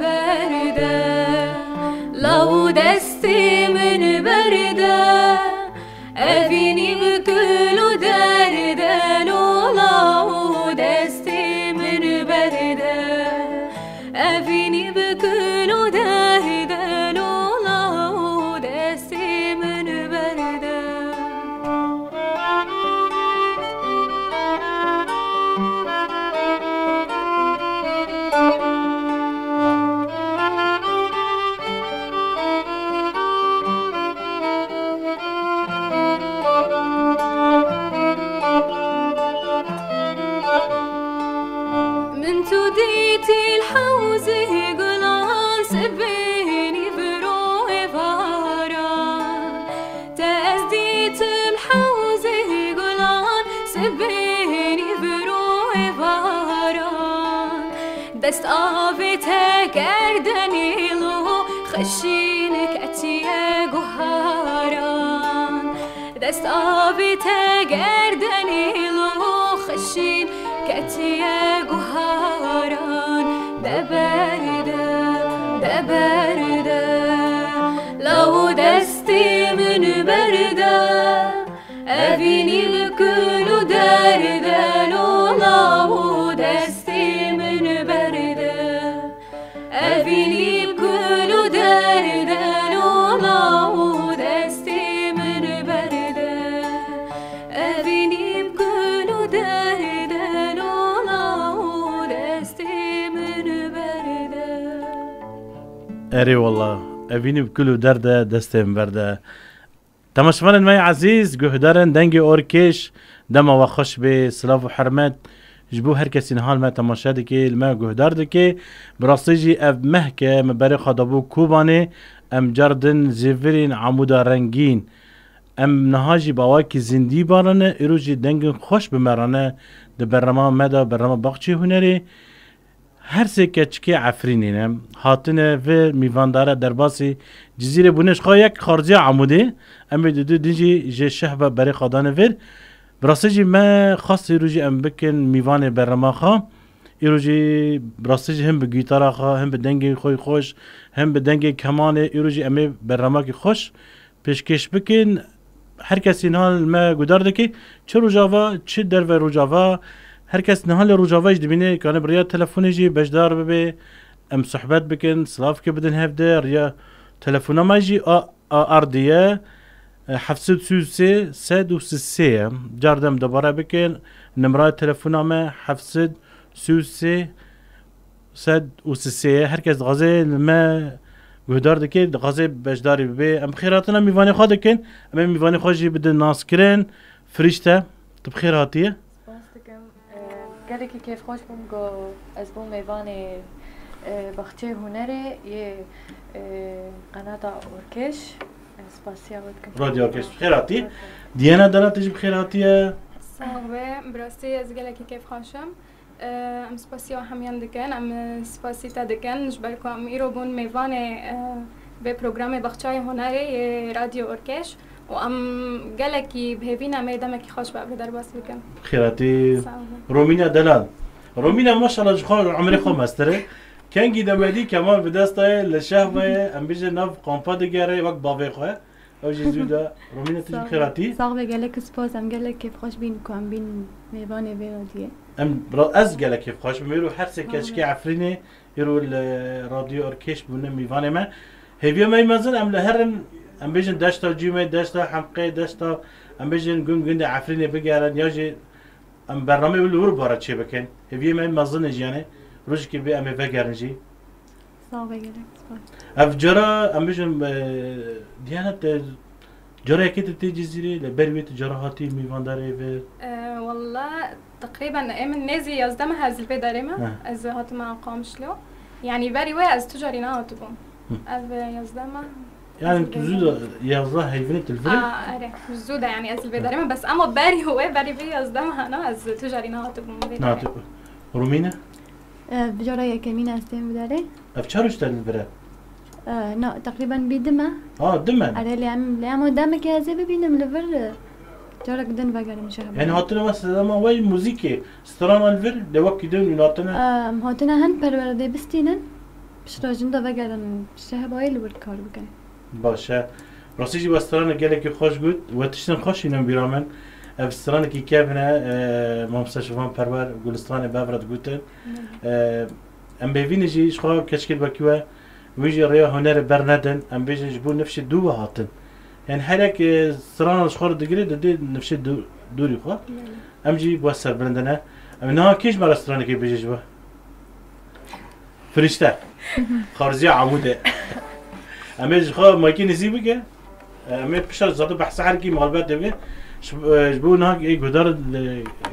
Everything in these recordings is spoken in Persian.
برده لو دستی من برده افینی بکلو درده لو دستی من برده افینی بکلو درده لو دستی من برده من تو ديتي الحوزة قلان سبيني بروح فاران تأزديت الحوزة قلان سبيني بروح فاران دست آفتك أردني لو خشينك أتيا قهاران دست آفتك أردني لو خشين كأتيا قهاران دبرده لو دستي من برده أفيني بكل درده لو دستي من برده أفيني بكل درده لو دستي من برده أفيني بكل درده لو دستي من برده اري والله ابيني بكل درده دستم برده تماشفان الماي عزيز جهدارن دنگي اوركيش دما وخش به سلاف و حرمت جبو هر کسی نحال ما تماشا دکی الماء جهدار دکی براسيجي اف مهكه مباري خدابو كوباني ام جردن زيفرين عمودا رنگين ام نهاجي باواكي زندي بارنه اروجي دنگن خوش بمرانه ده برنامه مدا برنامه باقچی هنری هر سه کچکی عفرینینم هاتنه و میوانداره درباسی جزیره بونش خواه یک خارجی عموده اما دو دنجی جه شهبه برای خدانه ور براستی ما خاص ایروجی ام بکن میوان برنامه خواه ایروجی براستی هم به گیتارا خواه هم به دنگ خوی خوش هم به دنگ کمان ایروجی امی برنامه که خوش پیشکش بکن هر کسی نحال ما گدار دکی چه روجاوا چه در و روجاوا هر کس نحال روجاواش دبینه کانه بریا تلفونی بجدار ببه ام صحبت بکن سلاف که بدن هفته ریا تلفونا ماجی اردیه 733 133 جاردم دوباره بکن نمره تلفونا ما 733 133 هر کس غازه ما گهدار دکه غازه بجداری ببه ام خیراتنا میوانی خواه دکن ام میوانی خواه جی بدن ناس کرن فریشته طب خیراتیه قالك كيف خوش بوم از بوم ميواني بختي هنري ي قناة اوركيش سباسيا ودكم راديو اوركيش خيراتي ديانا دانا تجي بخيراتي صاحبي براسي از قالك كيف خوشم ام سباسيا حميان دكان ام سباسيتا دكان نجبركم ام ايرو بون ميواني ببرنامج بختي هنري راديو اوركيش وام قالكي بهبينا ميدمك خوش بقى بدرباس بكم خيراتي رومينا دلال رومينا ما شاء الله جخور عمري خو مستره كان جدا بدي كمان بدسته للشهوه ام بيجي ناف قامبا دغري وقت بابي خو او جيزودا رومينا تجي خيراتي صاحبي قالك سبوز ام قالك كيف خوش بين كم بين ميواني بيوديه ام از قالك كيف خوش بيرو حرسه كشكي عفريني يرو الراديو اوركيش بونه ميواني ما هيفيا ما يمزن ام لهرن ام بيجن داشتا جيمه داشتا حمقه داشتا ام بيجن گند عفريني بگارن ياجي ام برنامه ولور بارا چه بکن هیوی من مزن جیانه روش که بی ام بگرنجی صعبه گرفت اف جرا ام بيجن دیانت جرا یکی تی جزیره لبرویت جرا هاتی میوانداره و والله تقريبا من نازي يزدم هذا البداري ما از هات ما قامش له يعني بري وي از تجاري ناتبون از يزدم يعني تزود يازا هيفنت الفرق اره زوده يعني از البداري ما بس اما بري هو بري بي يزدم انا از تجاري ناتبون ناتب رومينا بجرا يكمين استين بداري افشارش تل البرا نا تقريبا بدمه دمه اره اللي عم قدامك يا زي ببينم لفر جارك دن بقى مش يعني هاتنا مثلا ما وي موزيكي ستران الفر لوقت دون يناتنا هاتنا هن پرورده بستينن بش راجن دا بگرن بشه باید لور کار بکن. باشه راستی جی باستران گله که خوش بود و تشتن خوش اینم بیرامن افستران کی کبنه مستشفیان پرور گلستان بافرد گوتن ام ببینی جی شخوا کشکل بکیوه ویجی ریا هنر برندن ام بیجن جبو نفش دو هاتن يعني هلاك سران الشخور دقري دي نفس دوري خو ام جي بوسر برندنا ام كيش مال سران كي بيجي جوا فريشتا خارزية عمودة ام جي خو ماكين نسيبك ام بشر زادو بحث حركي مغلبات دبي جبو نهاك اي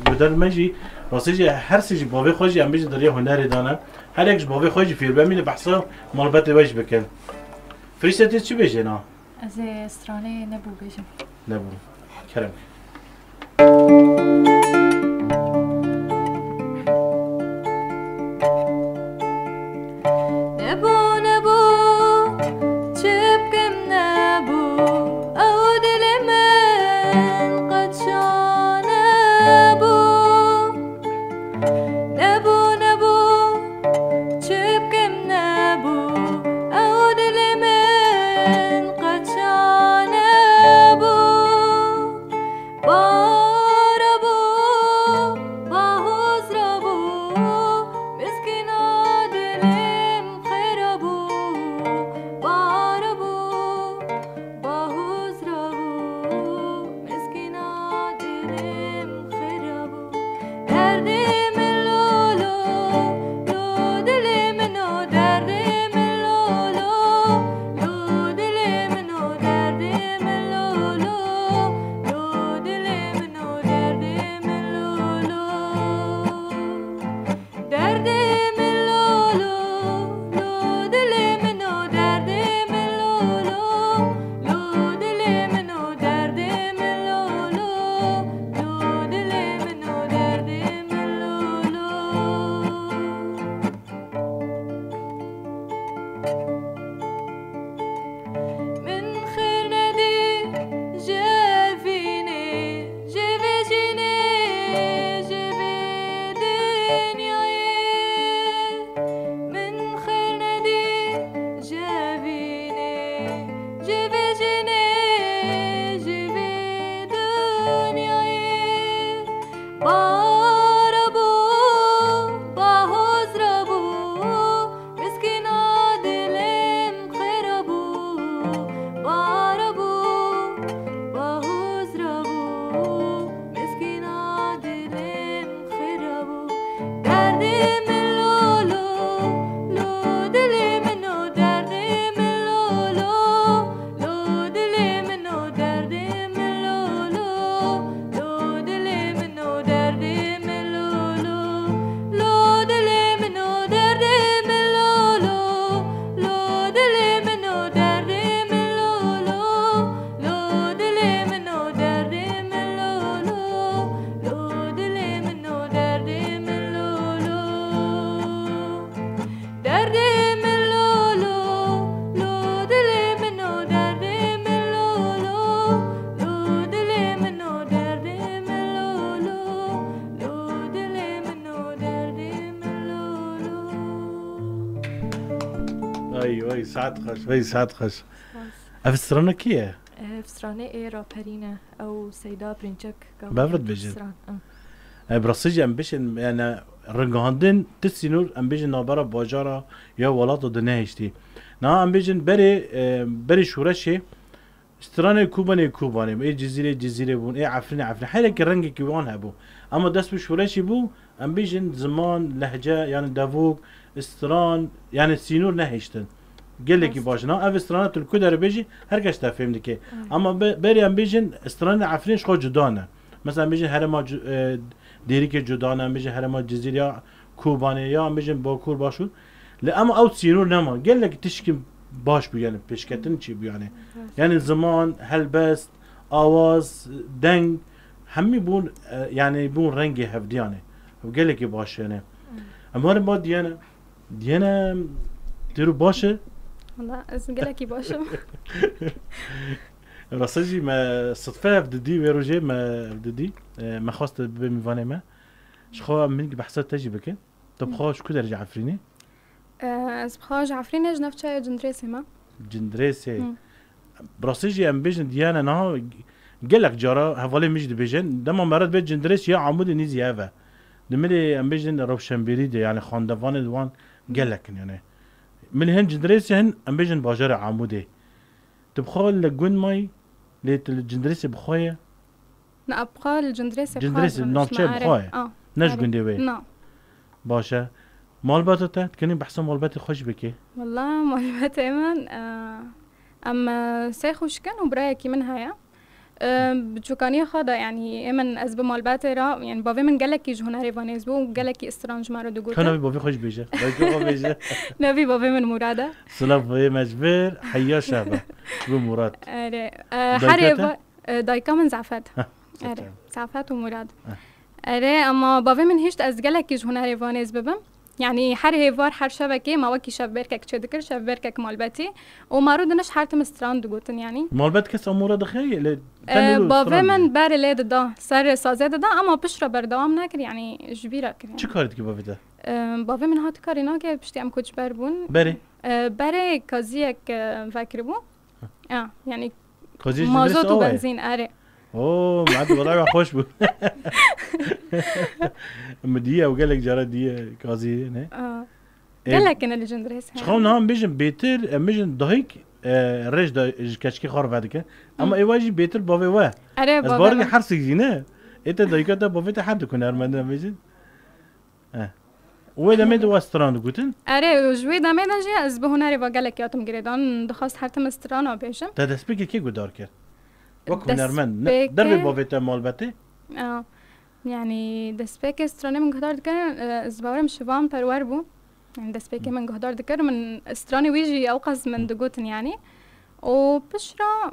قدر ماجي راسيجي هرسيجي بابي خوجي ام بيجي دريا هنري دانا هلاك بابي خوجي في بمين بحثه مغلبات باش بكن فريشتا تي بيجي نا از استرانه نبو بيجم نبو كرم وای ساعت خوش وای ساعت خوش افسترانه کیه؟ افسترانه ایرا پرینه او سیدا برینچک بفرد بجن براسیجی ام بیشن یعنی رنگاندن تسینور ام بیشن نابرا باجارا یا ولات و دنهشتی نه ام بیشن بری شورشی استرانه کوبانه ای جزیره بون ای عفرین حالا که رنگی که وان هبو اما دست به شورشی بو ام بیشن زمان لهجه یعنی داووک استران یعنی سینور نهشتن گله کی باشه نه اف استرانه تل کدر بیجی هر کس تفهم دیگه اما بری ام بیشن استرانه عفرینش خود جدانه مثلا بیشن هر ما دیری که جدانه ام بیشن هر ما جزیره یا کوبانه یا ام بیشن باکور باشو ل اما او سینور نما گله کی تشکی باش بو یعنی پیشکتن چی بو یعنی زمان هلبست آواز دنگ همی بون یعنی بون رنگی هفدیانه و گله کی باشه نه اما ما دیانه دیرو باشه والله از گله کی باشم راستی ما صدفه بدی ویروجه ما بدی ما خواست بمیوانه ما شخوا من بحثات تجي بكن طب خواش كده رجع عفريني از بخواج عفرین اج نفچه جندرسی ما جندرسه براسیجی ام بیجن دیانه نه گلک جارا حوالی میجد بیجن دما مرد به جندرس یا عمود نیزی اوه دملی ام بیجن روشنبیری دی یعنی خاندوان دوان گلک یعنی من هن جندرس هن ام بیجن باجر عموده تبخال لگون مای لیت الجندرس بخواه نه ابقى الجندرسي جندرسي نافچه بخواه نش گنده وی نه باشه مالباتو تا تکنی بحثا مالبات خوش بکی والله معلومات ايمن اما سيخوش كان وبرايكي من هيا بتشوكاني خدا يعني ايمن اسباب مالبات را يعني بافي من قالكي جهنا ريفانيز بو قالكي استرانج مارو دو خنا قوتا بابي خوش بيجه بايكو خوش بيجه نبي بافي من مرادة سلاف وي مجبر حيا شابه بو مراد حري دايكا من زعفات اره زعفات ومراد اره اما بافي من هيشت از قالكي جهنا ريفانيز ببم يعني حر هيفار حر شبكه ما وكي شاف بركك تشدكر شاف بركك مالباتي ومارو دنش حرتم ستراند قوتن يعني مالبات كس امور دخيل بافي من بار ليد دا سر سازه دا اما بشرا بردوام ناكر يعني جبيره كر چه کارت کی بافی ده بافي من هات كارينا که بشتي ام كوتش بربون بری بره كازيك فاكر بو يعني کازی مازوت وبنزين اره اوه معد وضعه خوش بود مديه وقالك جرى دي كازي نه قال لك انا ليجندريس شخون نام بيجن بيتر ميجن دهيك رج دا كشكي خار بعدك اما ايواجي بيتر بافي وا اره بس بارك حرس زينه انت دايكا دا بافي تحد كون ارمنا ميجن ودا ميد واستراند قوتن اره جوي دا ميد جي از بهناري قال لك ياتم جريدان دخاست حرتم استرانا بيجم تا دسبيك كي قدار كر وكو نرمن دربي بافي تا مالبتي يعني دسبيك استراني من قدار دكان زباورم شبان پرور بو يعني دسبيك من قدار دكر من استراني ويجي اوقز من دقوتن يعني وبشرا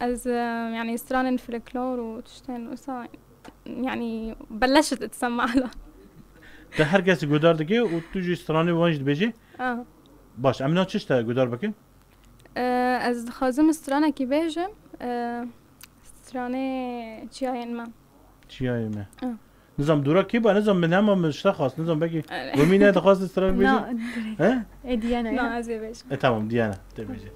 از يعني استراني الفلكلور وتشتين وصا يعني بلشت تسمع له تا هر کس قدار دكي وتجي استراني وانجد بيجي باش امنا چش تا قدار بكن از خازم استرانه كي بيجم استراني چياين ما چیایی ما نظام دورا کی با نظام من هم مشتا خواست نظام بگی و مینه خواست استرار بیجی لا ديانا لا ازي بيج تمام دیانا تی بیجی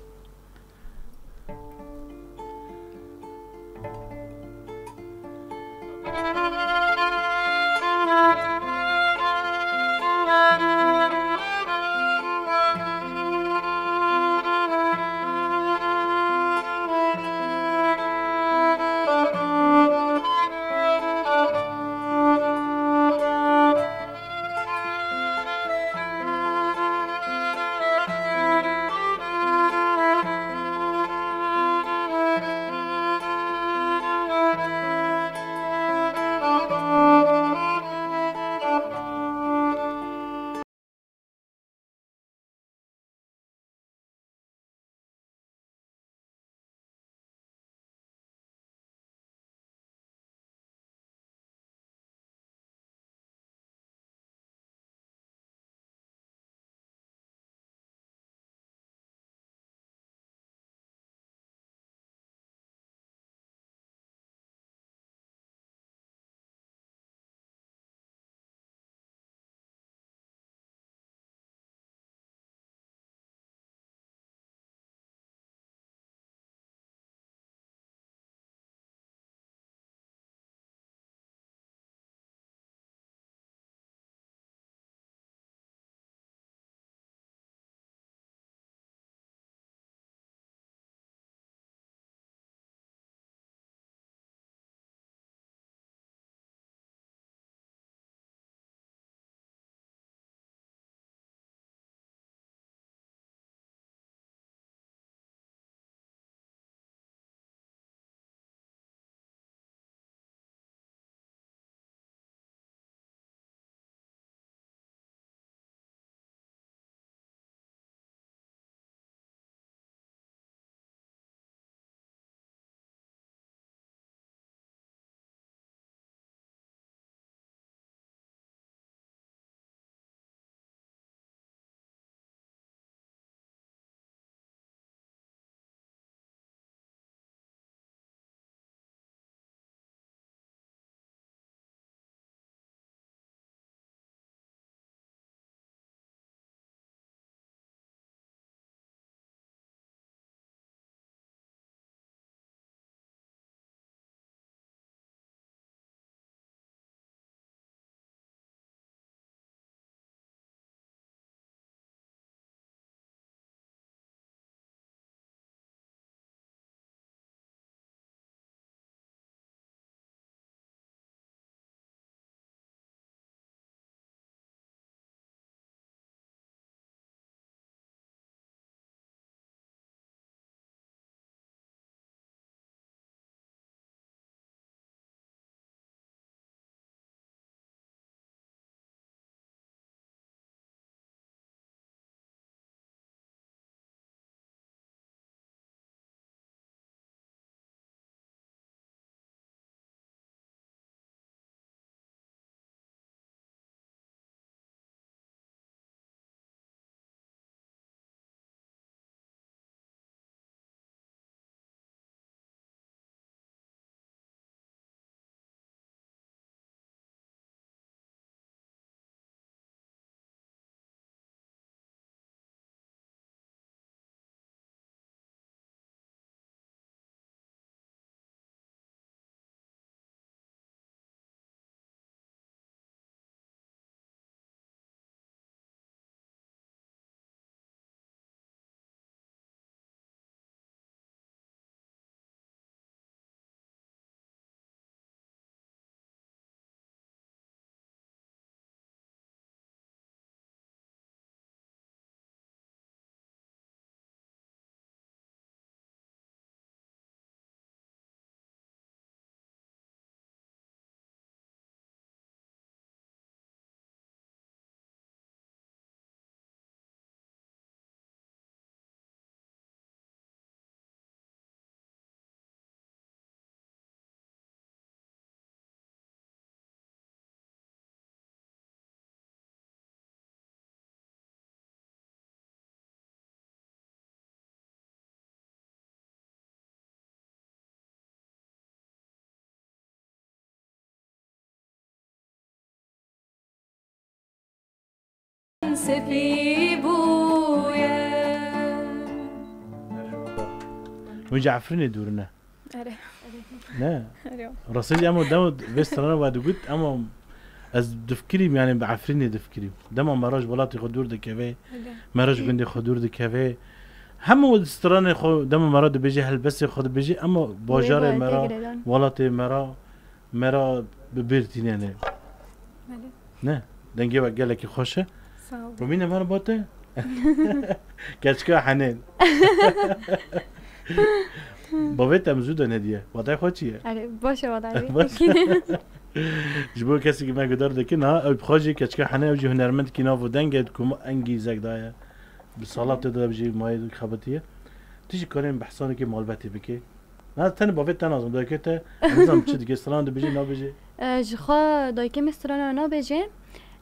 سپی بویه. وینجا عفرینی دورنه آره نه آره راستی اما دم وسترانه و دوگوت اما از دفکریم یعنی به عفرینی دفکریم دم مراج بلاتی خود دور دکوه مراج گنده خود دور دکوه همه وسترانه خود دم مراد بجی هلبسی خود بجی اما باجار مرا ولات مرا ببرتین یعنی نه دنگه و گله که خوشه رومینه مرا باته کچکا حنین باوت امزود ندیه وضعی خود چیه؟ آره باشه وضعی جبو کسی که مگه داره که نه او بخواجی کچکا حنین او جی هنرمند که ناو دنگه کم انگیزک دایه بسالات داده بجی مایه خبطیه تیجی کاریم بحثانه که مالبتی بکی نه تنه باوت تنازم داره که تا نظام چه دیگه استران دو بجی نا بجی جخوا دای که مستران نا بجی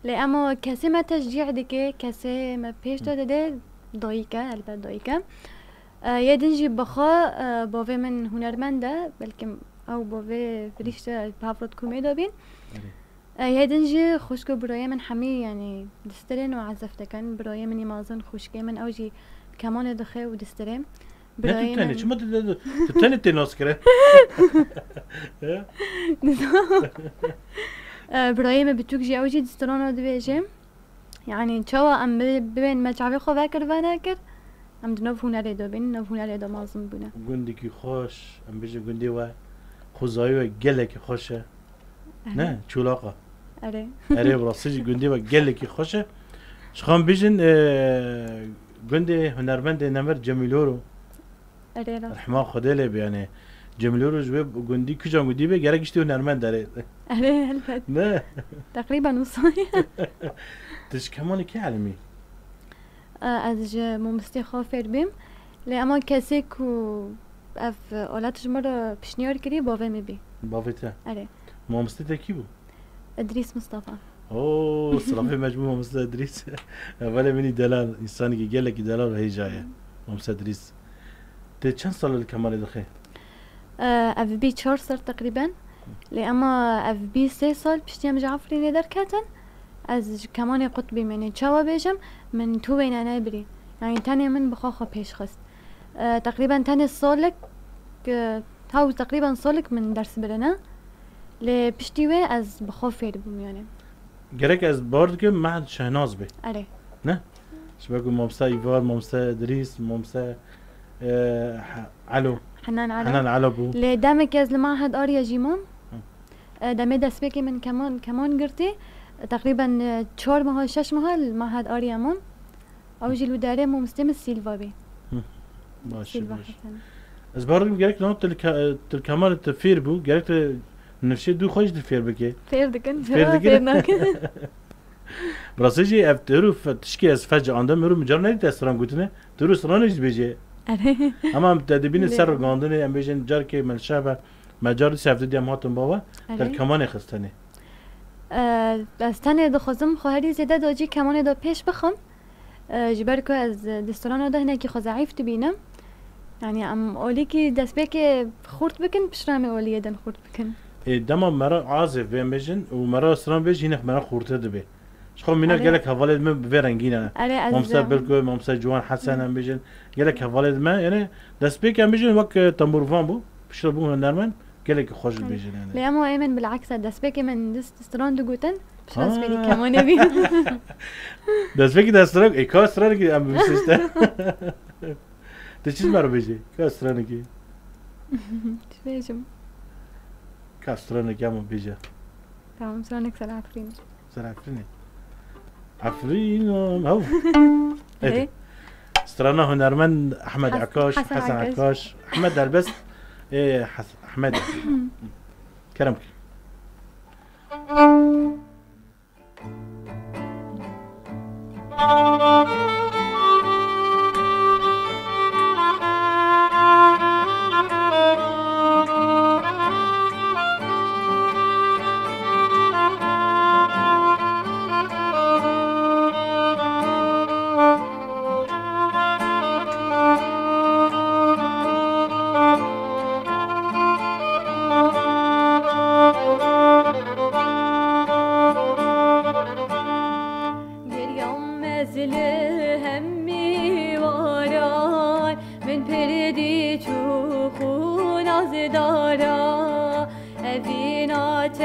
لی اما کسی ما تشجیع دکه کسی ما پیش داده ده دایکه البته دایکه یه دنجی بخوا باوی من هنرمنده بلکه او باوی فریشته بافرد کومیدا بین یه دنجی خوشگو برای من حمی یعنی دسترین و عزفته کن برای منی مازن خوشگی من اوجی کمان دخه و دسترین برای من چه مدت تنی تناس کرده برای من بتوک جی اوجی دستران دو بیجم یعنی چوا ام ببین مجعبی خو وکر و نکر ام دنوف هنری دو بین نوف هنری دو مازن بونه گندی که خوش ام بیجه گندی و خوزایی و گله که خوشه نه چولاقه آره آره براستی گندی و گله که خوشه شخوام بیجن گندی هنرمند نمر جمیلورو آره رحمه خدا له بیانه جمیلورو جواب گندی کجا گندی به گره گشتی هنرمند داره آره البته نه تقریبا وصای تش کمانی که علمی از ممستی خافر بیم لی اما کسی کو اف اولادش مرا پیشنهاد کردی باوی میبی باویته آره مامسته کی بود ادریس مصطفى اوه صرافی مجموعه مامسته ادریس اولی منی دلال انسانی که گله کی دلال هی جایه مامسته ادریس ته چند سال الکمال دخه اف بی 4 سال تقریبا لی اما اف بی 3 سال پیشتیم جعفری ندار کاتن از کمان قطبی منی چوا بیجم من تو بین انا بری يعني تاني من بخاخة پیش خست تقريبا تاني صولك هاو تقريبا صولك من درس برنا لبشتيوه از بخاف فير بوم يعني گرک از بارد که معد شهناز بی عليه نه شبكو مامسا ايفار مامسا ادريس مامسا علو حنان حنان على علو بو لدامك از المعهد آريا جيمون دامي دست بكي من كمان قرتي تقريبا 4 ماه 6 ماه المعهد آريا مون او جلو داره مستم سيلفا بي باشه سيلفا باشه حسن از بارد گرک نو تل کمال تفیر بو گرک نفشه دو خوش تفیر بکی فير دكن فير دكن. براسيجي افترو فتشكي از فجأة عندهم مرو مجرد نديت استران قلتنا ترو استرانش بيجي عليه اما تدبين ليه؟ السر قاندني ام بيجن جار كي من شابه ما جار سافت دي ماتن بابا تل عليه كمان خستني از تنه دخوزم خواهری زیده داجی کمان دا پیش بخم جبر که از دستوران ده هنه که خو ضعیف تبینم يعني ام اولي كي دست بك خورت بكن بشرامي اولي دن خورت بكن دما مرا عازف بين بيجن ومرا استران بيجي هنا مرا خورته دبي شخو مينا عليه. قالك هوالد ما بفرنجينا علي از مامسا بلكو مامسا جوان حسن ام بيجن قالك هوالد ما يعني دست بيك ام بيجن وك تمبورفان بو بشربو هنرمن قالك خوش عليه. بيجن يعني لأمو ايمن بالعكس دست بك من دستوران دو گوتن بشراس بلي آه. كمان بي دست بيك دستران اي كاستران كي ام بيسيستا تشيز مرا بيجي كاستران كي تفيجم كاستران كي ام بيجي تمام سرانك سلام عفرين زرع عفريني عفرين هو ايه استرانا هنرمند احمد عكاش حسن حسن عكاش. عكاش احمد دربس ايه احمد كرمك اليوم آفات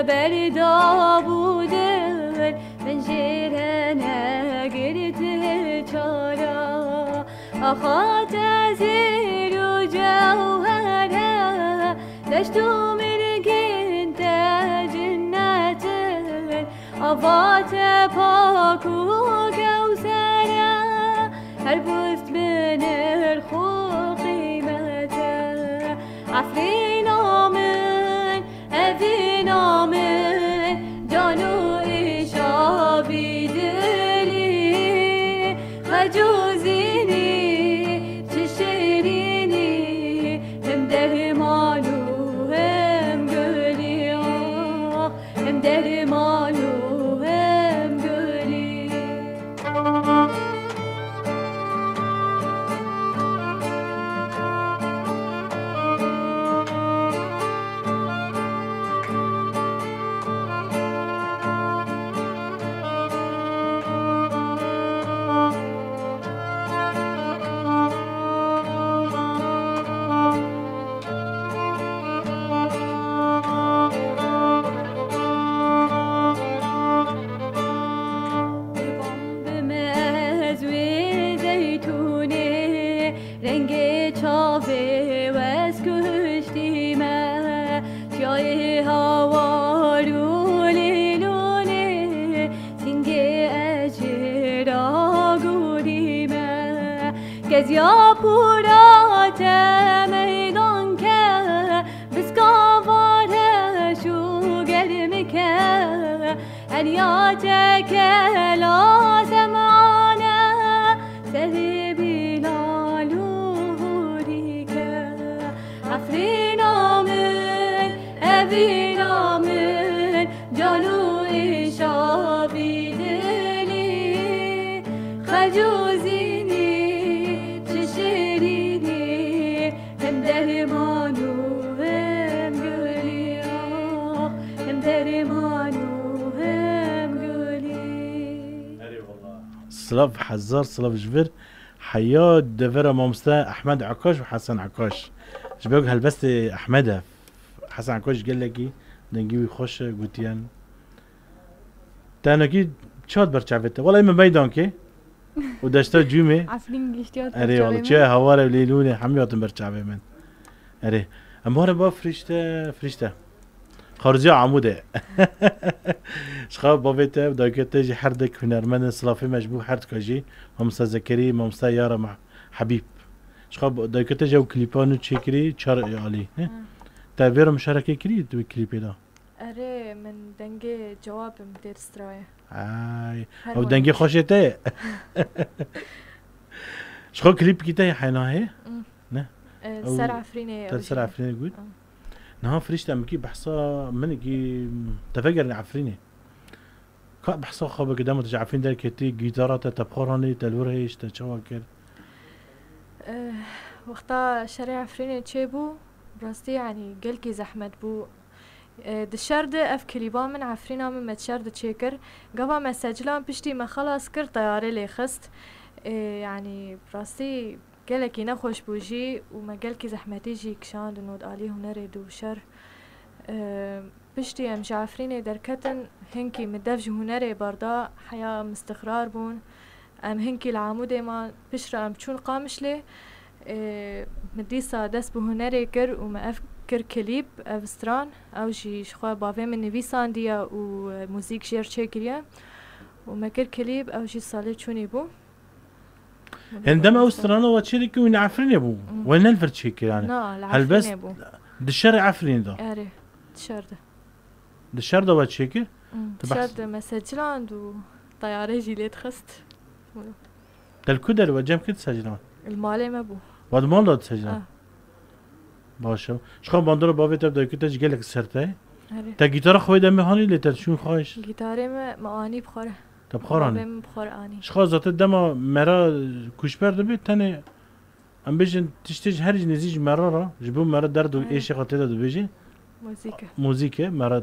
بردا بودن من جیرنه گرت چارا آخات زیر و جوهره دشتو مرگین تا جنت آفات پاک و کوسره هر بست من الخو قیمته عفرین آمن اوین آمن جانو ایشا بیدلی خجوزینی چه شیرینی هم درمانو هم گلی هم درمانو هم گلی رنگ چاوه و از کشتیمه جای هوا لوله لوله سینگ اجرا گوریمه گزیا پورات میدان که بسکاواره شو گرمه که هنیات که لازم آنه سری عفرین آمن اوین آمن جانو ایشا بیدلی خجوزینی چه شیرینی هم درمانو هم گلی هم درمانو هم گلی سلاف حزار سلاف جبر حياة دفرة مامستا أحمد عكاش وحسن عكاش جبوك هلبست أحمد حسن عكاش قال لكي نجيبي خوش قوتيان تانكي تشاد برشافته والله إما ميدان كي ودشتا جومي عفرين قشتيات أري والله تشا هوارة وليلوني حمياتن برشافه من أري أما هذا با فريشته خارجي عموده شخاب بابته دايكته جي حردك هنرمن صلافي مجبو حرد كاجي مامستا زكري مامستا يارا مع حبيب شخاب دايكته جو كليبانو تشكري شار علي تعبير مشاركه كري تو كليبي دا اره من دنگه جواب مدير استرايا اي او دنگه خوشته شخاب كليب كيتا حينا هي سر عفريني سر عفريني قول نها فريشتا مكي بحصا منكي تفجر عفريني كا بحصا خابا قدام تجعفين دار كتي جيتارات تبخراني تلورهيش تشواكر وقتا شارع عفريني تشيبو براستي يعني قلكي زحمت بو دشرد اف كليبا من عفرينا من متشرد تشيكر قبا ما سجلان بشتي ما خلاص كر طياري لي خست يعني براستي قالكي نخوش بوجي وما قالكي زحمتي جي كشان دنود عليهم نريدو شر بشتي ام جعفريني دركتن هنكي مدفج هنري بردا حياة مستقرار بون ام هنكي العمودي ما بشرا ام تشون قامشلي مديسا دس بهنري كر وما افكر كليب افستران او جي شخوا بافي من نويسان ديا وموزيك جير تشيكريا وما كر كليب او جي صالي تشوني بو عندما أوسترانا وتشيركي وين عفرين يبو وين الفرد شيكي يعني هل بس دشر عفرين ده اري دشرده دشرده وتشيكي دشرده مسجلان دو طيارة جيليت خست الكدر وجام كده سجلان المالي ما بو واد مال داد سجلان باشه شخوان باندور بابي تبدأ كده جالك سرته تا جيتار خوي دمي هاني لترشون خواهش جيتاري ما آني بخوره تبخوراني بخوراني شخوا ذات دما مرا كوشبر دبي تاني ام بيجن تشتيج هرج نزيج مرا را جبو مرا درد و ايش خاطر دو بيجي موزيكا مرا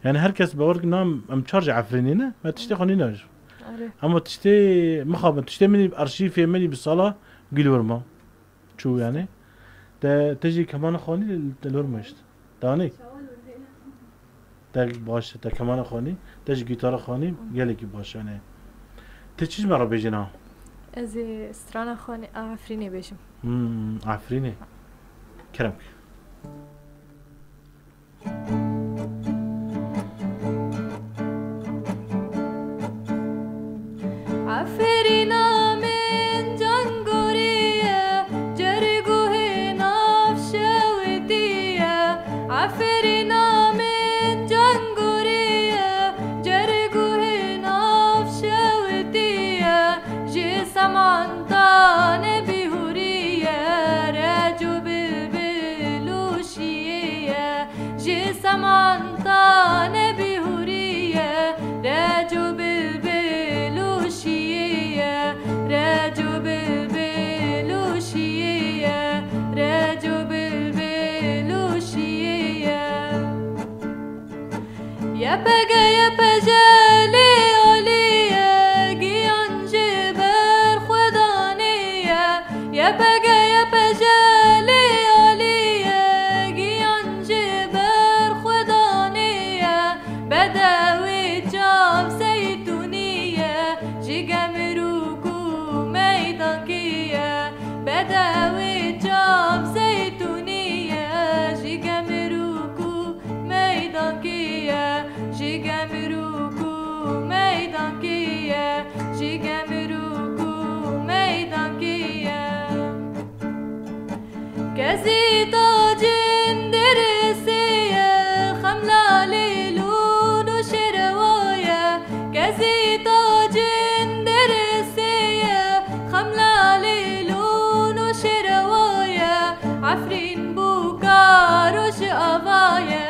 يعني هر كس باورك نام ام تشارج عفرينينا ما تشتي خونيناج اما تشتي مخاب تشتي مني بارشيف مني بالصلاه قلورما شو يعني تجي كمان خوني الورمشت داني تاك باش تا كمان خاني تاج جيتار خاني يلكي باش أنا تشيش مرة بيجينا از استرانا خاني عفريني بيجم عفريني كرمك عفرينا من جنگورية جرگوه نافشوتية عفرينا من جنگورية جرگوه نافشوتية جي سمانتان بيهورية راجو بالبلوشية جي سمانتان بيهورية راجو بالبلوشية راجو بالبلوشية راجو بالبلوشية يا بجا لي عليا جيان جبر خدانية يا بجا لي عليا جيان جبر خدانية بداوي جاب زيتونية جيجا مروكو ميدانكية بداوي جاب زيتونية جيجا مروكو ميدانكية جيجا مروكو ميدانكية جيجا مروكو ميدانكية كزيتا جندرسية خملة ليلون وشرواية كزيتا جندرسية خملة ليلون وشرواية عفرين بوكاروش أباية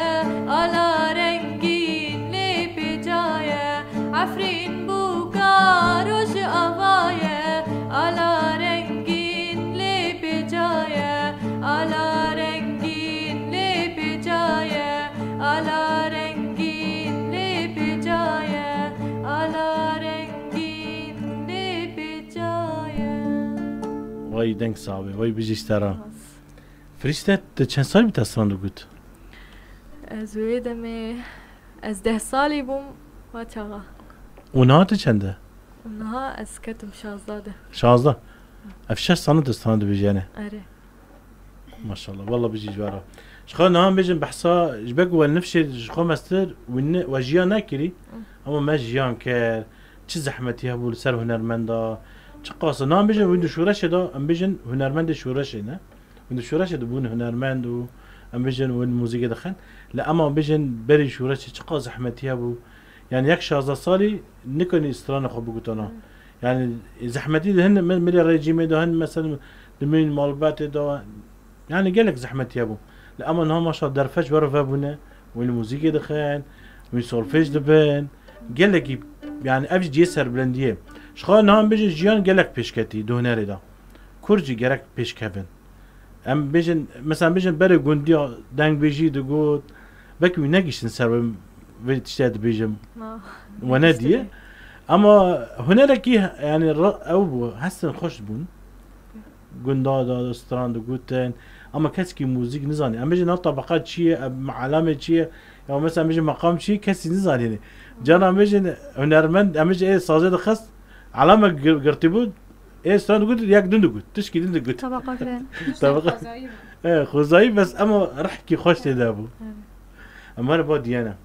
على رنجين لبجاية عفرين بوكاروش أباية على رنجين لبجاية على رنجين لبجاية على رنجين لبجاية على رنجين لبجاية وای دنگ صعبه وای بيجي ترى فريشتة چند سال بتستران دو گوت از ویدمه از 10 سالی بوم و چاقا ونها چنده اونها از کتم 16 16 اف 6 سنه تستران دو بيجينه اره ما شاء الله والله بيجي جوارا شخو نهام بيجن بحصا جبك والنفشي شخو مستر وجيان ناكري اما ما جيان كار چه زحمتي هبو لسر هنرمندا چه قاصه نهام بيجن ويندو شورش دا ام بيجن هنرمند شورش نه ويندو شورش دبون هنرمند و ام بيجن وين موسيقى دخن لا اما بيجن بري شورش چه قاصه زحمتي هبو يعني يك 16 سالي نكوني استران خو بگوتانا يعني زحمتي دهن من الرجيم دهن مثلا دمين مالبات دا يعني قالك زحمتي ابو لا اما انهم ما شاء الله درفش برا فابونا والموسيقى دخان والسولفيج دبن قالك يعني ابج جيسر بلنديه شخال نام بيجي جيان قالك بيشكتي دوناري دا كورجي قالك بيشكبن ام بيجن مثلا بيجن بري غوندي دانج بيجي دغوت بك نجيش نسر بتشتاد بيجم وناديه اما هنالك يعني او حسن خوش بون گندا دا استراند گوتن اما کسی که موزیک نزانی اما جن طبقات چیه علامه چیه یا مثلا میگه مقام چیه کسی نزانی جانا میگه هنرمند اما جه سازه خاص علامه گرتی بود استراند گوت یک دند گوت تشکی دند گوت طبقه خوزایی بس اما رح کی خوش تدا بو اما با دیانا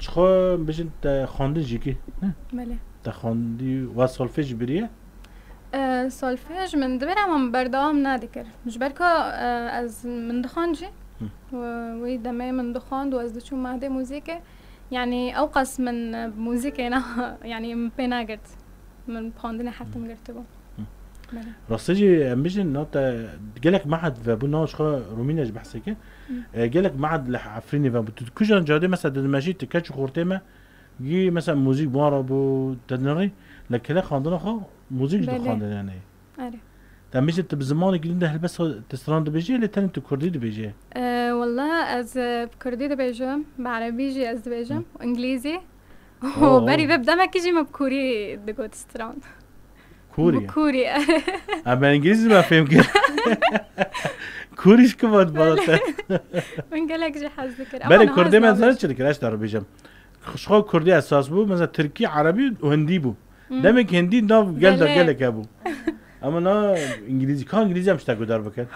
چخو بجن تا خواندن جیکی بله تا خواندی و سولفیج بریه سولفيج من دبرم بردام نادكر مش بركا از من دخانجي ويدمي من دخاند وازدشو مهدي موسيقى يعني اوقس من موسيقى يعني من بيناغرت من بخاندني حتى مقرتبو راسجي امبيجن نوتا جالك معهد فابونا شخو روميناج بحسكه جالك معهد لعفريني فابو كوجان جادي مثلا دماجي تكاتش خورتما جي مثلا موزيك بوارا بو تدنري لكن خاندنا خو موزيك دو خاندن يعني اره تمشي انت بزمان جديد هل بس تستراند بيجي اللي تاني كردي بيجي والله از كردي بيجم بعربي جي از بيجم وانجليزي وبري ببدا ما كيجي مبكوري دغوت ستراند كوريا كوري اما انجليزي ما فهم كده كوريش كمان بالات من قالك جي حاز ذكر برای کردی مثلا چه دیگه داره بیجم خو کردی اساس بو مثلا ترکی عربی و هندی بو دمک هندی ناو گل که بو اما نه انگلیزی کان انگلیزی هم شتا گدار بکن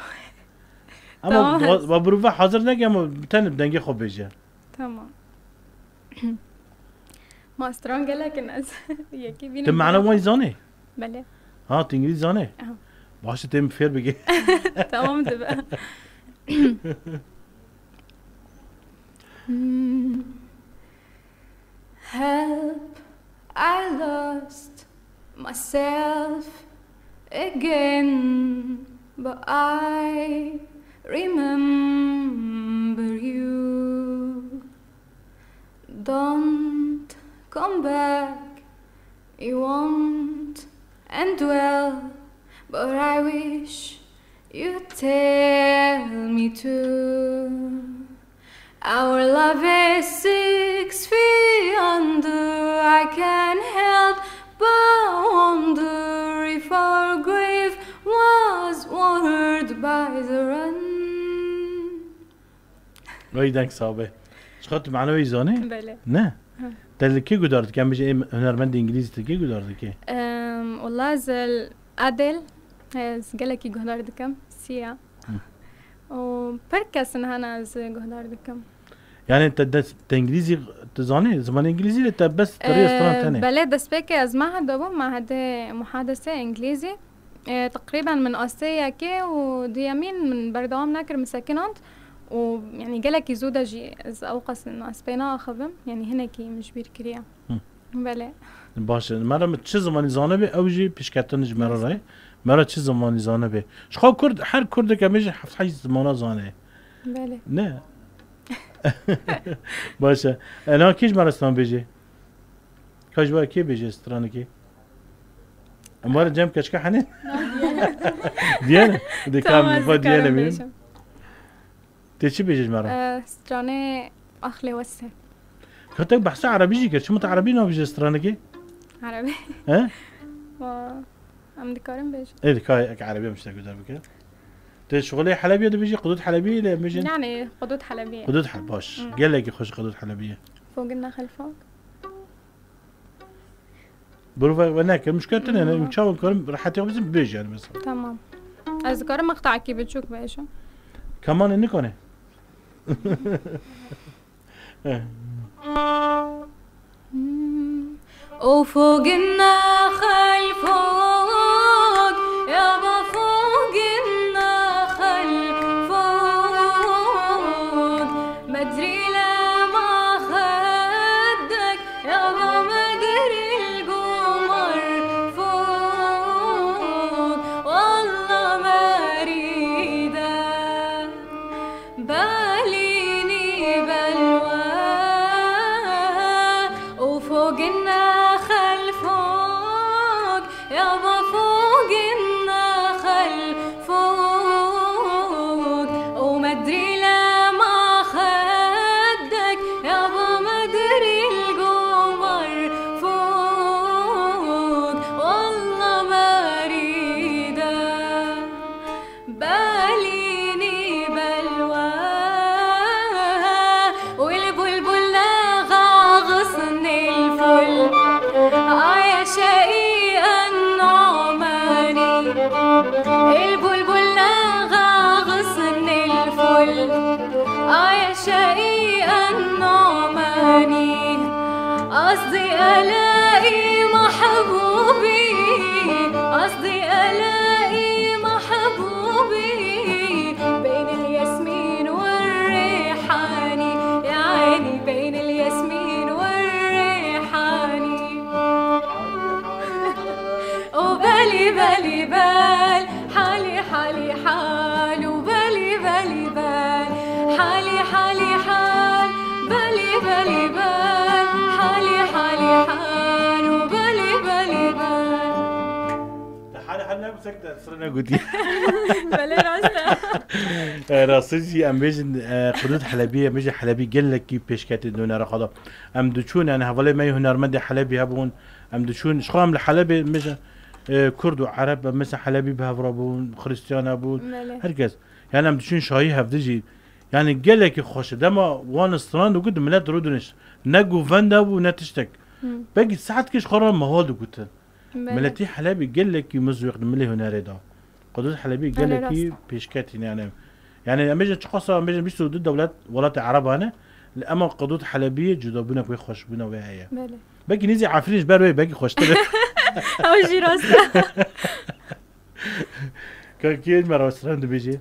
اما با بروفه حاضر نگه اما بتن بدنگی خوب بیجه تمام ماستران قالك الناس يكي بينا تم معنا وين زانه بله ها انگلیزی زانه باشه تم فیر بگی تمام تبقى Help, I lost myself again, but I remember you. Don't come back, you won't end well, but I wish you'd tell me to. Our love is 6 feet under. I can't help but wonder if our grave was watered by the run. وای دنگ صابه شخات معنا وی زانه بله نه دل کی گدارد کم بشه هنرمند انگلیزی کی گدارد کی والله زل أدل قالك جهدار دكم سيا وبركس إن أنا جهدار دكم يعني انت انجليزي تزاني زمان انجليزي انت بس طريقه استران ثانيه بلى دسبيكي از معهد ابو معهد محادثه انجليزي تقريبا من اسيا كي وديامين من بردوام ناكر مساكنات ويعني قالك يزودا جي از اوقس انه اسبينا اخذم يعني هنا كي مش بير كريا بلى باشه مرا چه زمانی زانه به اوجی پیشکتن جمره رای مرا چه زمانی زانه به شخو کرد هر کرد که میشه 7 زمانه زانه بله نه باشه انا کیش مرستان بیجی کاش با کی بیجی استرانه کی امار جام کشکه حنه دیانه دی کام با دیانه میم تی چی بیجی مرا استرانه اخلي وسه كنت بحث عربي جي كرت شو مت عربي نو بيجي استرانكي عربي ها عم دكارم بيجي ايه كاي عربي مش تقدر بك تي شغلي حلبيه ده بيجي قدود حلبيه لا بيجي يعني قدود حلبيه قدود حلب باش قال لك يخش قدود حلبيه فوق النخل فوق بروفا هناك المشكله انا مشاور كرم راح تاخذ بيجي يعني مثلا تمام اذكر مقطع كي بتشوك بايش كمان انك انا وفوق النخل فوق يابا فوق النخل فوق ما ادري لما خدك يابا ما ادري القمر فوق والله ما اريدك باليني بلوى وفوق النخل فوق يابا فوق النخل فوق وما ادري لما خدك يابا ما ادري القمر فوق والله ما اريدك باليني بلوى والبلبل لاغى غصن الفل يا شقيق النعماني البلبل لاغى غصن الفل يا شقيق النعماني قصدي الاقي محبوبي قصدي الاقي محبوبي بين الياسمين والريحاني يا عيني بين الياسمين والريحاني وبالي بالي بال حالي حالي حال وبالي بالي بال حالي حالي حال بالي بالي بال حالي حالي حال وبالي بالي بال حالي مسكت صرنا قدي بالي راسنا راستي ام بيجن قدود حلبيه ميجي حلبي قال لك كيف بيشكات دون رقضه ام دوچون انا حواله ما هنرمند حلبي هبون ام دوچون شخام لحلبي ميجي كرد وعرب مثلا حلبي بهفرا بون خريستيانا بون بله هركز يعني ام دشين شاهي هفدجي يعني قالك خوش دما وان استراند وقد ملات رودنش نقو فندا ونتشتك باقي ساعات كيش خرم مهول وقلت ملتي حلبي قالك يمزو يقدم لي هنا ريدا قدوس حلبي قالك بيشكات يعني امجن تقصى امجن بيشتو ضد دولات ولات عرب انا اما قدوس حلبيه جدابنا بي خوش بنا وهي بله باقي نيزي عارفين جبار باقي خوش ترى او شي راسته كان كيد مرة استراند بيجي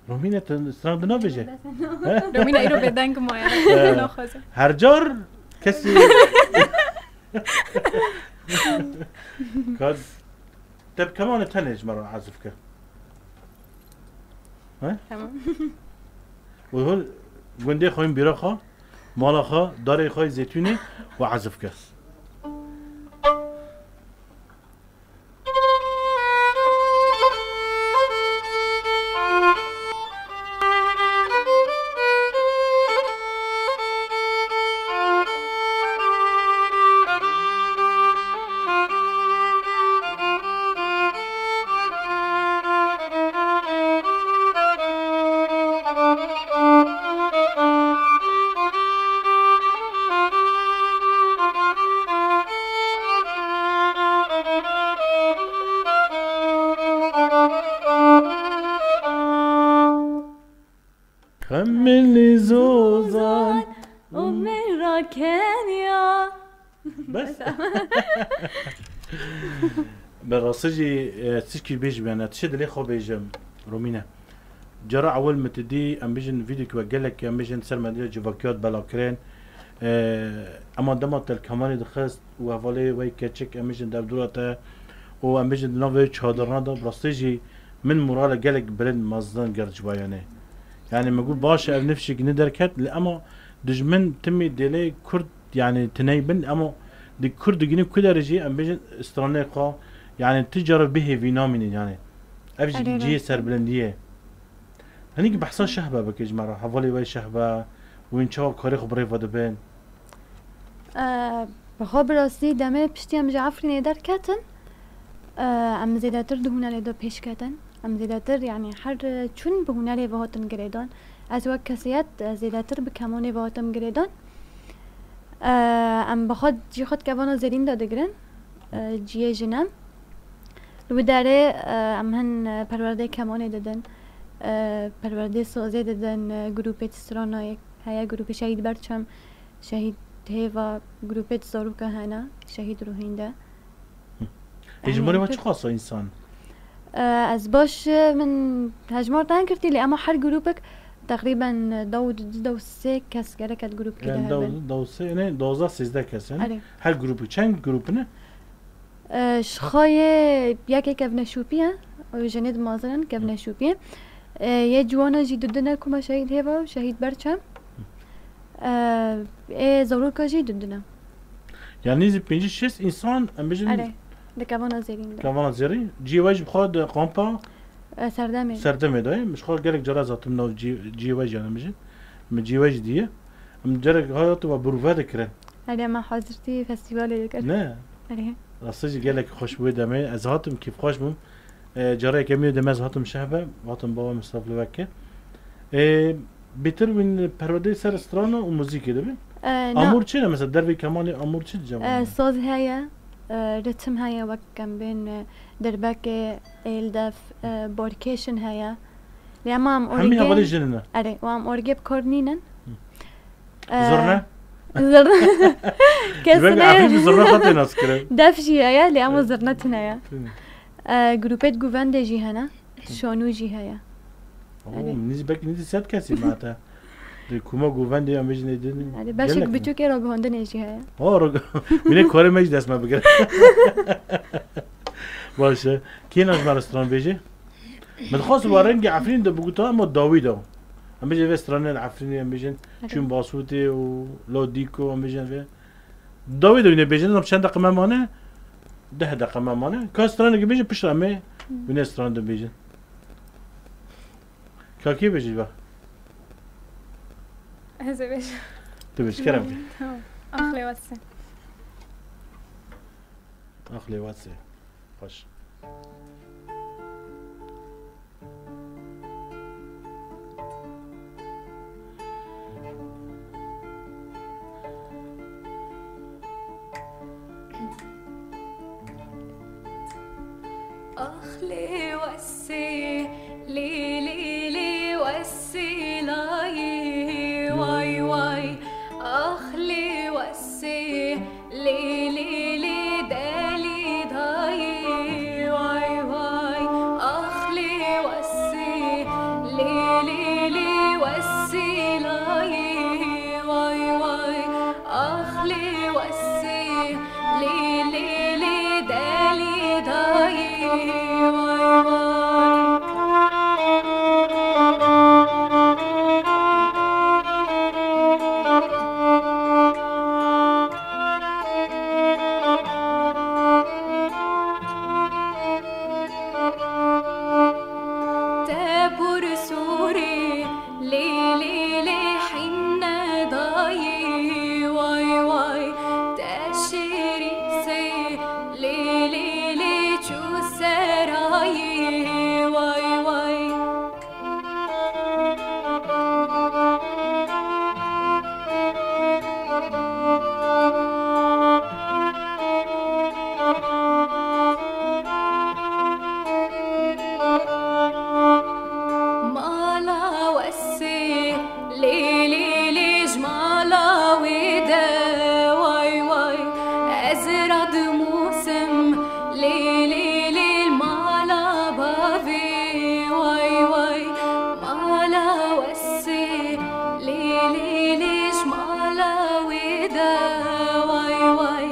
رومينا استراند نو بيجي رومينا ايرو بدنك ما يعني ناخذ هرجار كسي كاد طب كمان تنج مرة عزفك ها تمام وهول گنده خویم بیراخا مالاخا داره خوی زیتونی و عزفك خملي زوزان ومرة كينيا بس بالرصيجي تشكي بيج بيانا تشد لي خو بيجم رومينا جرى اول ما تدي ام بيجن فيديو كي لك ام بيجن سر مدير جوفاكيوت بلاكرين اما دمت الكمان دخست وهفالي وي كاتشك ام بيجن دبدورته و ام بيجن نوفي تشادرنا ده برصيجي من مورال جالك برين مزدان جرج بايانه يعني ما اقول باشا نفسك ندركت لأما دجمن تمي ديلي كرد يعني تنيبن اما دي كرد جني كل رجي ام بيجن استرانيقا يعني تجرب به فينومين يعني افجي جي سر بلنديه هنيك بحصل شهبه بكيج مره حوالي وي شهبه وين شو كاري خبري فدبن بخبر راستی دمه پشتیم جعفری ندر کتن ام زیادتر دهونه لیدا پیش کتن ام زیادتر يعني حر چون بهونه لی وهاتم گریدان از وقت کسیت زیادتر بکمانی وهاتم گریدان ام بخواد جی خود کوانا زرین داده گرن جیه جنم لو داره ام هن پرورده کمانی دادن پرورده سازه دادن گروپت سرانای هیا گروپ شهید برچم شهید هوا گروپت زاروکا هنا شهید روهینده هجماری ما چه خاصه انسان از باش من هجمار تان کرتی لی اما هر گروپک تقریبا دو سه کس گره کد گروپ که يعني دو سه نه 12 13 کس آره. هر گروپ چند گروپ نه شخای یکی کف نشوپیه و جنید مازنن کف نشوپیه یه جوانا جی دودنه کما شهید هوا و شهید برچم زاروکا جی دودنه يعني زي 5 6 انسان ام بيجن آره دکوانا زیرین ده كمان زيري جي واج بخاد قامبا سردمه سردمه داي مش خال جالك جرا ذات منو جي واج انا مجن من جي واج دي ام جالك هايط و بروفا ذكر آره ما حاضرتی فستیوال دکر لا آره راستي جالك خوش بو دمي از هاتم كيف خوش بم جرا كميو دمز هاتم شهبه هاتم بابا مصطفى لوكه بيتر من پرودي سر استرانا و موزيكي دبن امور چه مثلا دربي كمان امور چه جواب ساز هيا رتم هيا وكم بين دربك الدف بوركيشن هيا لأمام همي هولي أورجي جننا أري وام أورجي بكورنينن زرنا زرنا يبقى عارفين كسنة زرنا خطي ناس كده دفشي هيا لأمو زرنتنا هيا جروبات جوفان دجي هنا شانو جي هيا نيزي باك نيزي سات كاسي معناتها دي كوما جوفان دي ام بيجن دي يعني باشك بتو كيرا بهندن يجي هيا رجع من كوري ماجي داس ما بقى باشه كين از مرستران بيجي من خاص وارنج عفرين ده بقطع ما داويدا ام بيجي رستوران العفرين ام بيجن چون باسوتي و لو ديكو ام بيجن في داويدا وين بيجن چند دقيقه مانه 10 دقيقه مانه كاستران بيجي بشرمه وين رستوران ده بيجن كاكي بيجي با هذا بيش تبش كرم أخلي واتساب اخلي واتسي خوش أخلي وسي لي لي لي وسي لاي واي واي أخلي وسي لي لي لي دالي داي واي واي أخلي وسي لي لي لي وسي لاي واي واي أخلي وسي لي لي لي دالي داي تابور سوري لي لي لي حنا ضاي واي واي تاشيري سي لي لي لي شو سراي واي واي مالا وسي لي لي لي جمالا ودا واي واي أزرد موسم لي لي لي مالا بافي واي واي مالا وسي لي لي لي جمالا ودا واي واي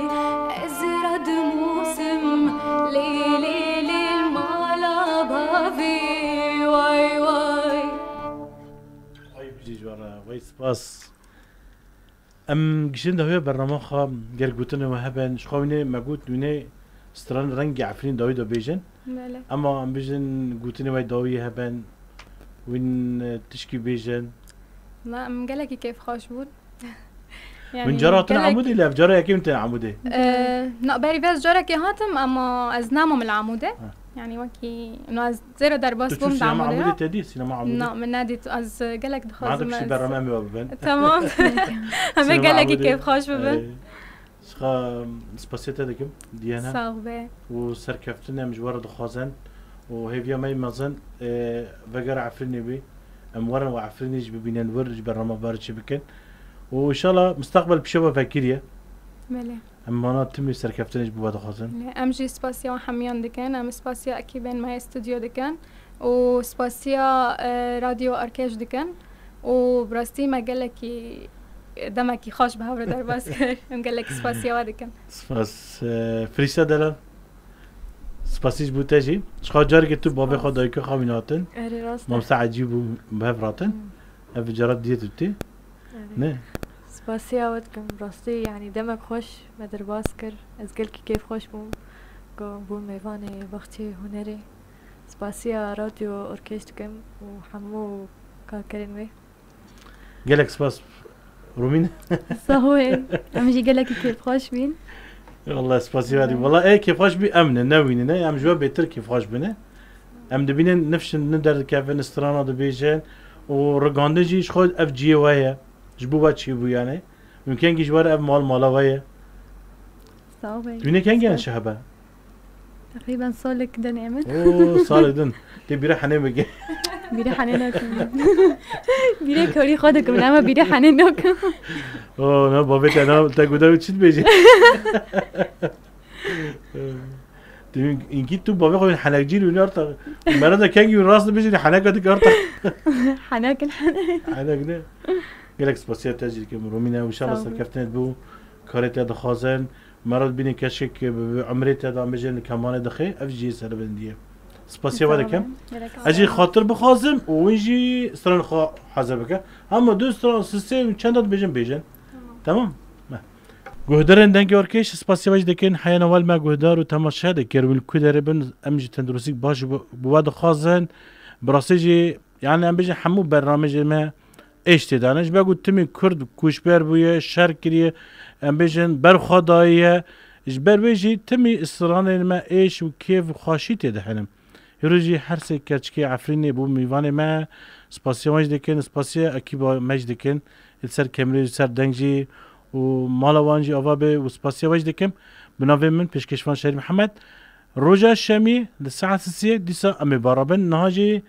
أزرد موسم لي لي لي مالا بافي واي واي وای بجی جوارا وای سپاس ام گشن دهوی برنامه خوا گرگوتن و هبن شخوینه مگوت نونه ستران رنگ عفرین داوی دو بیجن بله اما ام بیجن گوتن وای داوی هبن وین تشکی بیجن ما مقالك كيف خوش بود من جاراتن عمودي لا بجارة يكيم تن عمودي نقبري بس جارك هاتم اما از نامم العموده يعني وكي انه از زيرو در باس تشوف بوم سينما عمودي عموده تدي سينما عمودي لا من نادي از قالك ما دخل عندكش برنامج وببن تمام هم سينما قالك عمودي. كيف خوش ببن شخا سباسيتا دكم ديانا صاغبه وسركفتنا مجوار دخازن وهيفيا ماي مازن فقر عفرني بي امورا وعفرني ببينان ورج برنامج بارتش بكن وان شاء الله مستقبل بشبه فاكريه ملي اما انا تمي سركفتني بوا دخازن ام جي سباسيا وحميان دكان ام سباسيا اكيبين ماي استوديو دكان وسباسيا راديو اركاج دكان وبراستي ما قالك دمكي خوش بهور در باس ام قالك سباسيا ودكان سپاس فریسا دلال سپاسیش بوده جی شخا جاری که تو بابه خود دایی که خوابین هاتن اري راست ممسا عجیب و بهف راتن اف جارات دیت بتی نه سباسيا ودكم راستي يعني دمك خوش ما درباس كر از قلكي كيف خوش بوم بون ميفاني بختي هنري سباسيا راديو اوركستركم وحمو كاكرين وي گلک سپاس رومین صهوين ام جي قالك كيف خوش بين والله سپاسی وادی والله ای کیف خوش بی امنه نوینه نه ام جوا بهتر کیف خوش بینه ام دبینن نفش ندر کافن استرانا دبیجن و رگانده جیش خود اف جی وایه جبو با چی بو یعنی ممکن که جوار اف مالا وایه صهوين دبینه کنگه شهبه تقريبا صار كده نعمت اوه صالدن تبي حنين بقى بيري حنينكم بيري كوري خودكم اما بيري حنينكم اوه نه بابت انا تقول چی بيجي تبي اینکه تو بابا خود حنک جیل و نارتا مردا کنگی راست بيجي حنک دك ارتا حناكن حنک نه گلک سپاسیت تاجی که رومینه و ان شاء الله سرکفتنت بو کارت د خازن مرد بینی کشک عمرت د امجن کمان دخه اف جی سر بندیه سپاسیه ودکم اجي خاطر بخازم ويجي استران حاضر بك اما دو استران سيستم چندات بيجن تمام گهدارن دنگ ارکش سپاسیه وجه دکن حیان اول ما گهدار و تماشا دکر ول کدر بن امجي تندرسي باش بود خازن براسيجي يعني ام بيجي حمو برنامج ما ايش تدانش بگو تمی کرد کوشبر بویه شر کریه ام بيجن بر خدایه جبر ويجي تمي استران ما ايش وكيف وخاشي تدهنم يروجي حرسي كاتشكي عفريني بو ميواني ما سباسيا واج دكن سباسيا اكيبا ماج دكن السر كامري سر دنجي ومالا وانجي افابي وسباسيا واج دكم بنافي من بيشكشفان شهر محمد روجا الشامي للساعة 6 ديسا امي بارابن نهاجي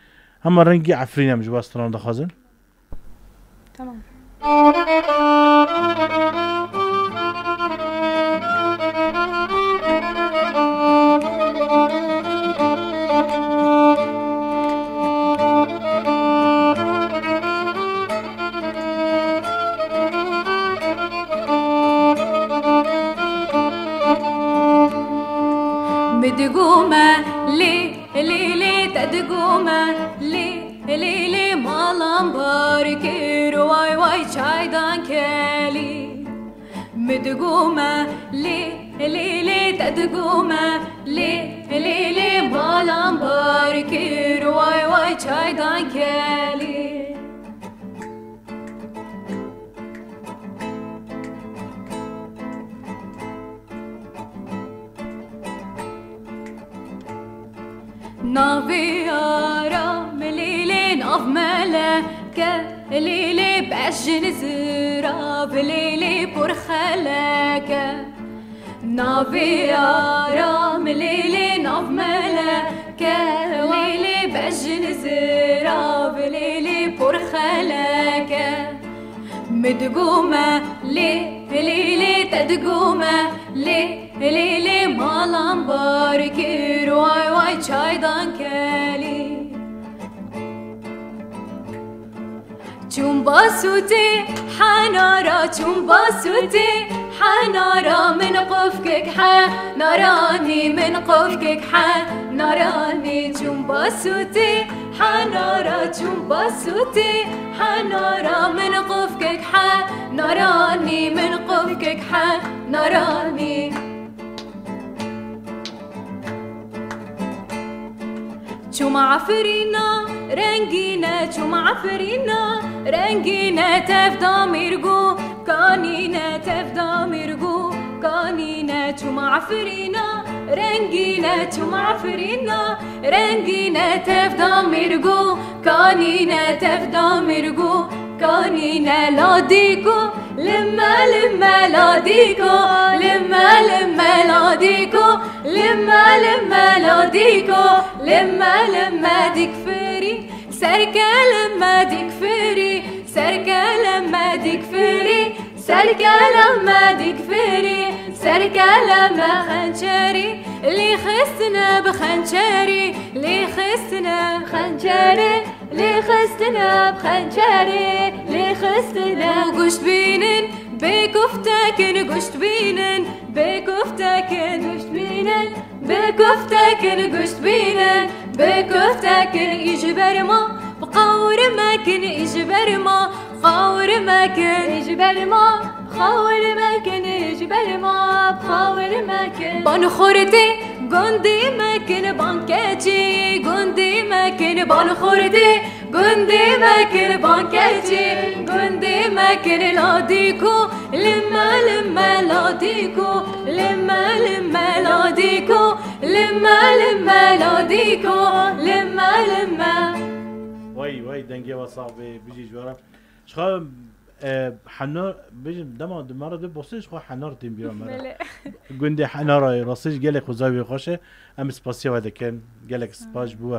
هم رنجي عفريني مجوا استران دخازن تمام. بدقومة لي لي لي تدقومة لي لي لي مالام باركير واي واي شايدان كالي مدقومة لي لي لي تدقومة لي لي لي مالام باركير واي واي شايدان كالي نافي آرام ليلي ناف ملكة ليلي بعجن زراب ليلي برخلكة نافي آرام ليلي ناف ملكة ليلي بعجن زراب ليلي برخلكة مدقومة لي ليلي تدقومة لي ليلي مالام باركير واي واي شايدان كالي باسوتي حنارا باسوتي حنارا من قفكك حناراني من قفكك حناراني باسوتي حنارا باسوتي حنارا من قفكك حناراني من قفكك حناراني عفرينا رنگينا عفرينا رنگينا تفدا ميرغو كانينا تفدا ميرغو كانينا عفرينا رنگينا عفرينا رنگينا تفدا ميرغو كانينا تفدا ميرغو كانينا لاديكو لما لما لاديكو لما لما لاديكو لما لما لاديكو لما لما ديكفري سركة لما ديكفري سركة لما ديكفري سركة لما ديكفري سركة لما خنجري اللي خستنا بخنجري اللي خستنا بخنجري اللي خستنا بخنجري اللي خستنا وقشت بينن بكفتاكن قشت بينن بكفتاكن قشت بينن بكفتاكن قشت بينن بكفتاكن يجبر ما بقاور ماكن يجبر ما قاور ماكن يجبر ما بخاور ماكن يجبر ما بخاور ماكن بانخورتي قندي ماكن بانكاتي قندي ماكن بانخورتي قندي ماكن بانكاتي قندي ماكن لاديكو لما لما لاديكو لما لما لاديكو لما لما لاديكو لما لما واي دنگي وصاحبي بيجي جوارا شخا حنار بيجي دما دمارة دو بوسيش خو حنار تيم بيرا مرة قندي حنار راسيش جالك وزاوية خوشه ام سباسيا وهذا كان جالك سباش بوا